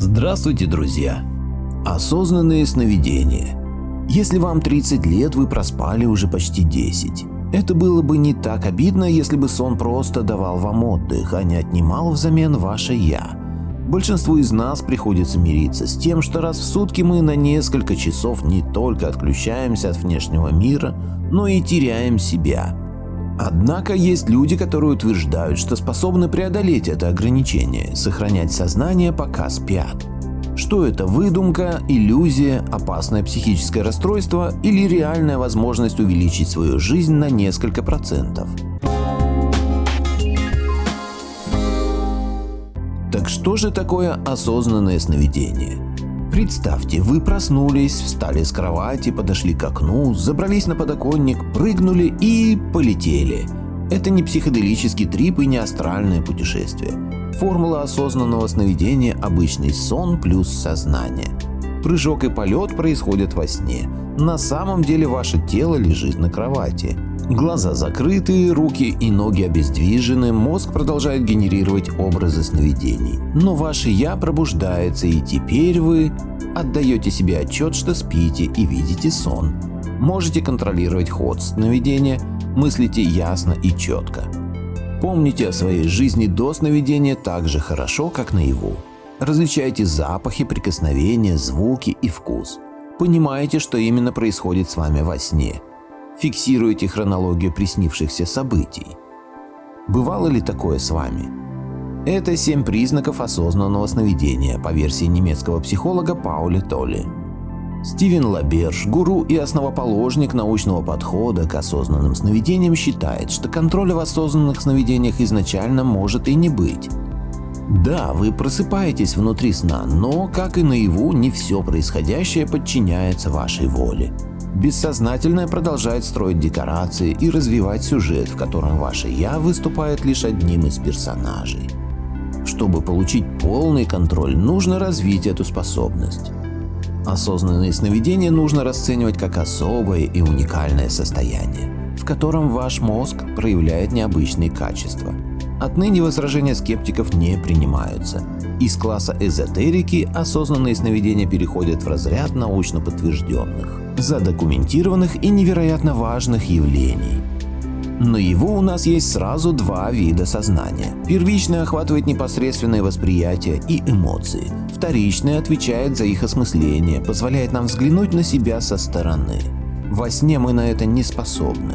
Здравствуйте, друзья! Осознанные сновидения. Если вам 30 лет, вы проспали уже почти 10. Это было бы не так обидно, если бы сон просто давал вам отдых, а не отнимал взамен ваше «я». Большинству из нас приходится мириться с тем, что раз в сутки мы на несколько часов не только отключаемся от внешнего мира, но и теряем себя. Однако есть люди, которые утверждают, что способны преодолеть это ограничение, сохранять сознание, пока спят. Что это: выдумка, иллюзия, опасное психическое расстройство или реальная возможность увеличить свою жизнь на несколько процентов? Так что же такое осознанное сновидение? Представьте, вы проснулись, встали с кровати, подошли к окну, забрались на подоконник, прыгнули и полетели. Это не психоделический трип и не астральное путешествие. Формула осознанного сновидения – обычный сон плюс сознание. Прыжок и полет происходят во сне. На самом деле ваше тело лежит на кровати. Глаза закрыты, руки и ноги обездвижены, мозг продолжает генерировать образы сновидений. Но ваше «я» пробуждается, и теперь вы отдаете себе отчет, что спите и видите сон. Можете контролировать ход сновидения, мыслите ясно и четко. Помните о своей жизни до сновидения так же хорошо, как наяву. Различайте запахи, прикосновения, звуки и вкус. Понимаете, что именно происходит с вами во сне. Фиксируйте хронологию приснившихся событий. Бывало ли такое с вами? Это 7 признаков осознанного сновидения по версии немецкого психолога Пауля Толли. Стивен Лаберж, гуру и основоположник научного подхода к осознанным сновидениям, считает, что контроля в осознанных сновидениях изначально может и не быть. Да, вы просыпаетесь внутри сна, но, как и наяву, не все происходящее подчиняется вашей воле. Бессознательное продолжает строить декорации и развивать сюжет, в котором ваше «я» выступает лишь одним из персонажей. Чтобы получить полный контроль, нужно развить эту способность. Осознанные сновидения нужно расценивать как особое и уникальное состояние, в котором ваш мозг проявляет необычные качества. Отныне возражения скептиков не принимаются. Из класса эзотерики осознанные сновидения переходят в разряд научно подтвержденных, задокументированных и невероятно важных явлений. Наяву у нас есть сразу 2 вида сознания. Первичное охватывает непосредственное восприятие и эмоции. Вторичное отвечает за их осмысление, позволяет нам взглянуть на себя со стороны. Во сне мы на это не способны.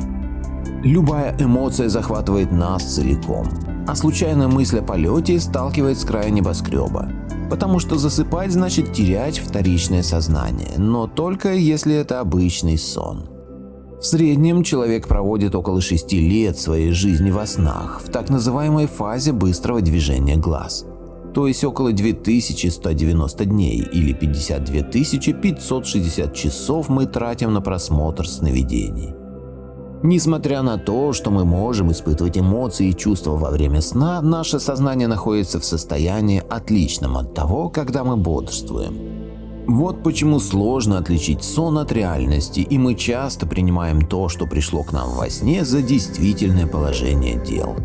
Любая эмоция захватывает нас целиком, а случайная мысль о полете сталкивает с края небоскреба. Потому что засыпать значит терять вторичное сознание, но только если это обычный сон. В среднем человек проводит около 6 лет своей жизни во снах, в так называемой фазе быстрого движения глаз. То есть около 2190 дней или 52 560 часов мы тратим на просмотр сновидений. Несмотря на то, что мы можем испытывать эмоции и чувства во время сна, наше сознание находится в состоянии, отличном от того, когда мы бодрствуем. Вот почему сложно отличить сон от реальности, и мы часто принимаем то, что пришло к нам во сне, за действительное положение дел.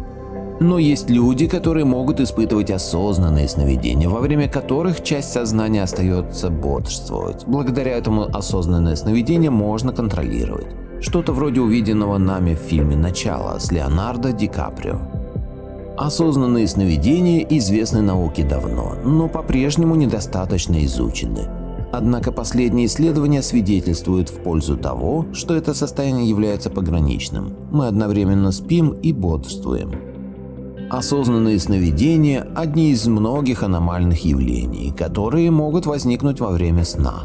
Но есть люди, которые могут испытывать осознанные сновидения, во время которых часть сознания остается бодрствовать. Благодаря этому осознанное сновидение можно контролировать. Что-то вроде увиденного нами в фильме «Начало» с Леонардо Ди Каприо. Осознанные сновидения известны науке давно, но по-прежнему недостаточно изучены. Однако последние исследования свидетельствуют в пользу того, что это состояние является пограничным. Мы одновременно спим и бодрствуем. Осознанные сновидения – одни из многих аномальных явлений, которые могут возникнуть во время сна.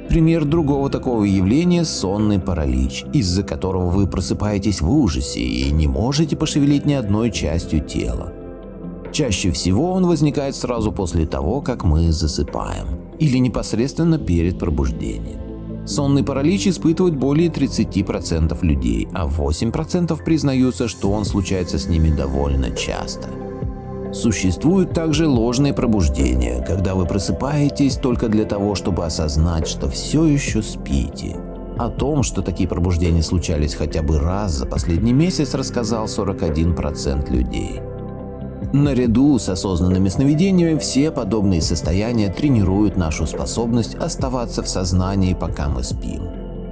Пример другого такого явления – сонный паралич, из-за которого вы просыпаетесь в ужасе и не можете пошевелить ни одной частью тела. Чаще всего он возникает сразу после того, как мы засыпаем, или непосредственно перед пробуждением. Сонный паралич испытывают более 30% людей, а 8% признаются, что он случается с ними довольно часто. Существуют также ложные пробуждения, когда вы просыпаетесь только для того, чтобы осознать, что все еще спите. О том, что такие пробуждения случались хотя бы раз за последний месяц, рассказал 41% людей. Наряду с осознанными сновидениями все подобные состояния тренируют нашу способность оставаться в сознании, пока мы спим.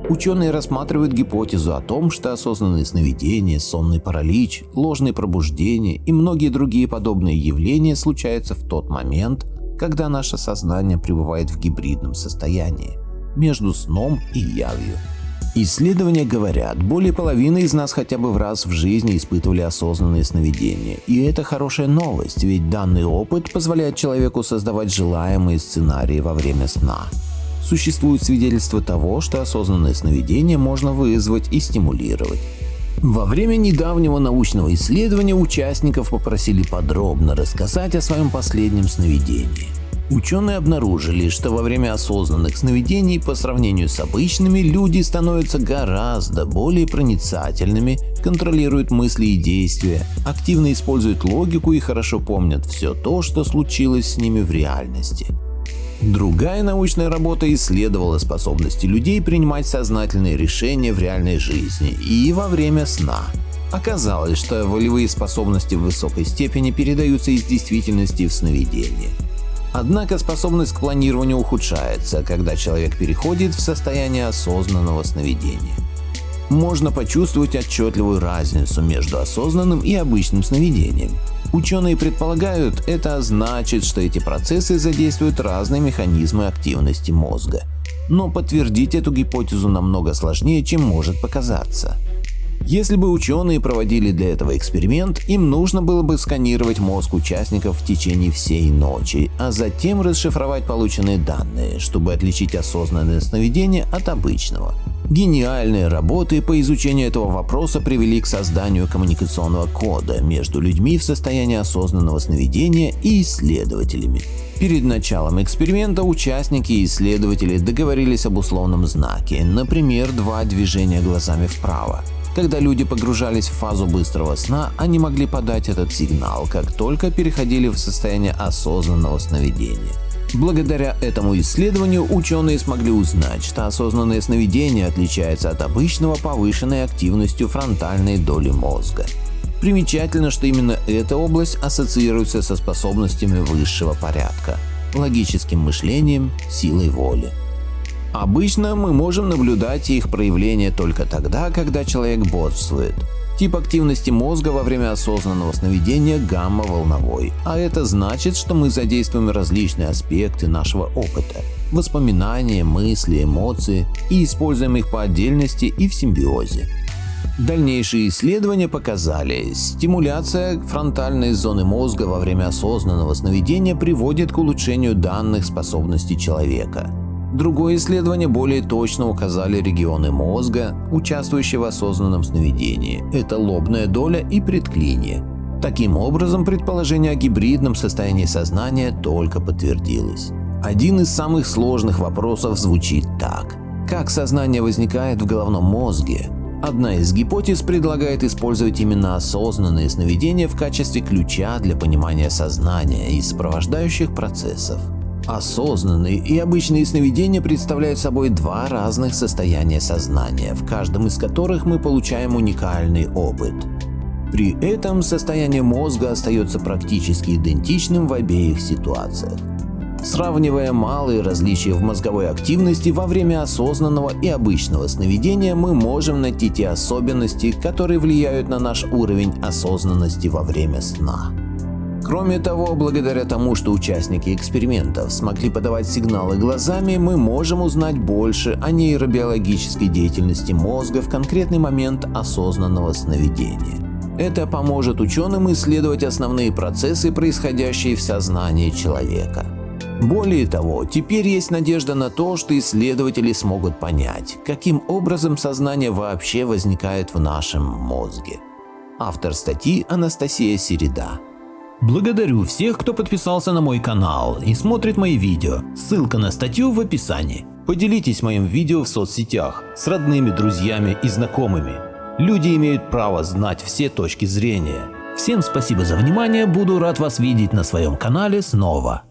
Ученые рассматривают гипотезу о том, что осознанные сновидения, сонный паралич, ложные пробуждения и многие другие подобные явления случаются в тот момент, когда наше сознание пребывает в гибридном состоянии между сном и явью. Исследования говорят, более половины из нас хотя бы раз в жизни испытывали осознанные сновидения. И это хорошая новость, ведь данный опыт позволяет человеку создавать желаемые сценарии во время сна. Существует свидетельство того, что осознанное сновидение можно вызвать и стимулировать. Во время недавнего научного исследования участников попросили подробно рассказать о своем последнем сновидении. Ученые обнаружили, что во время осознанных сновидений по сравнению с обычными люди становятся гораздо более проницательными, контролируют мысли и действия, активно используют логику и хорошо помнят все то, что случилось с ними в реальности. Другая научная работа исследовала способности людей принимать сознательные решения в реальной жизни и во время сна. Оказалось, что волевые способности в высокой степени передаются из действительности в сновидение. Однако способность к планированию ухудшается, когда человек переходит в состояние осознанного сновидения. Можно почувствовать отчетливую разницу между осознанным и обычным сновидением. Ученые предполагают, это значит, что эти процессы задействуют разные механизмы активности мозга. Но подтвердить эту гипотезу намного сложнее, чем может показаться. Если бы ученые проводили для этого эксперимент, им нужно было бы сканировать мозг участников в течение всей ночи, а затем расшифровать полученные данные, чтобы отличить осознанное сновидение от обычного. Гениальные работы по изучению этого вопроса привели к созданию коммуникационного кода между людьми в состоянии осознанного сновидения и исследователями. Перед началом эксперимента участники и исследователи договорились об условном знаке, например, 2 движения глазами вправо. Когда люди погружались в фазу быстрого сна, они могли подать этот сигнал, как только переходили в состояние осознанного сновидения. Благодаря этому исследованию ученые смогли узнать, что осознанное сновидение отличается от обычного повышенной активностью фронтальной доли мозга. Примечательно, что именно эта область ассоциируется со способностями высшего порядка, логическим мышлением, силой воли. Обычно мы можем наблюдать их проявление только тогда, когда человек бодрствует. Тип активности мозга во время осознанного сновидения гамма-волновой, а это значит, что мы задействуем различные аспекты нашего опыта – воспоминания, мысли, эмоции и используем их по отдельности и в симбиозе. Дальнейшие исследования показали, стимуляция фронтальной зоны мозга во время осознанного сновидения приводит к улучшению данных способностей человека. Другое исследование более точно указали регионы мозга, участвующие в осознанном сновидении – это лобная доля и предклинье. Таким образом, предположение о гибридном состоянии сознания только подтвердилось. Один из самых сложных вопросов звучит так: как сознание возникает в головном мозге? Одна из гипотез предлагает использовать именно осознанные сновидения в качестве ключа для понимания сознания и сопровождающих процессов. Осознанные и обычные сновидения представляют собой 2 разных состояния сознания, в каждом из которых мы получаем уникальный опыт. При этом состояние мозга остается практически идентичным в обеих ситуациях. Сравнивая малые различия в мозговой активности во время осознанного и обычного сновидения, мы можем найти те особенности, которые влияют на наш уровень осознанности во время сна. Кроме того, благодаря тому, что участники экспериментов смогли подавать сигналы глазами, мы можем узнать больше о нейробиологической деятельности мозга в конкретный момент осознанного сновидения. Это поможет ученым исследовать основные процессы, происходящие в сознании человека. Более того, теперь есть надежда на то, что исследователи смогут понять, каким образом сознание вообще возникает в нашем мозге. Автор статьи Анастасия Середа. Благодарю всех, кто подписался на мой канал и смотрит мои видео. Ссылка на статью в описании. Поделитесь моим видео в соцсетях с родными, друзьями и знакомыми. Люди имеют право знать все точки зрения. Всем спасибо за внимание, буду рад вас видеть на своем канале снова.